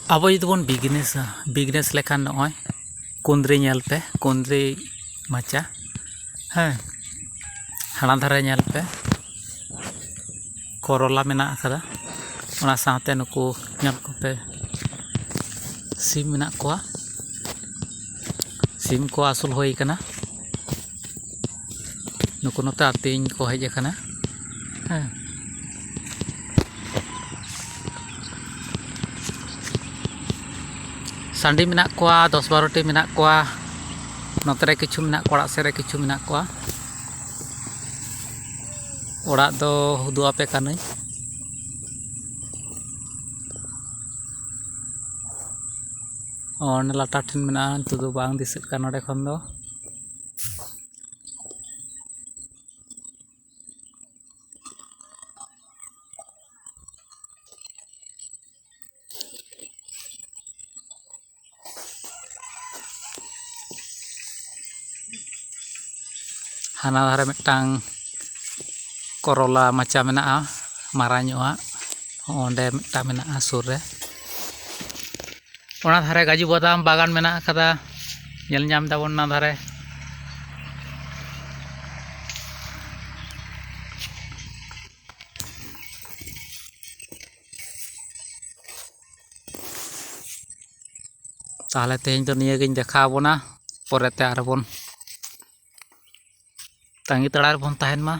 अब जुदी बन बिजनेस लेखान नॉय कुंद्री पे कुंद्री माचा हाँ हाना धारे पे करोला मेना कदा ओना साथे नुकु ñal पे सिम मेना कोआ सिम को आसुल होई कना नुकु नोते आतिñ को हेज कना हाँ सांडी मेना कोआ 10-12टी मेना कोआ नोतरे किछु मेना कोड़ा सेरे किछु मेना कोआ ओड़ा दो हुदु आपे कानई और लाटा ठेन मेना नितु दो बांग दिसत का नोडे खन दो हाना धारे मिटांग करोला माचा मेना माराñoa ओंडे मिटा मेना सुर रे ओना धारे गाजू बादाम बागान मेना कदा ñel ñam दाबन ना धारे ताहले तेहेñ दो निया गिñ देखाव बोना परेते आरबन तांगी तड़ा रे बोन ताहेन मा।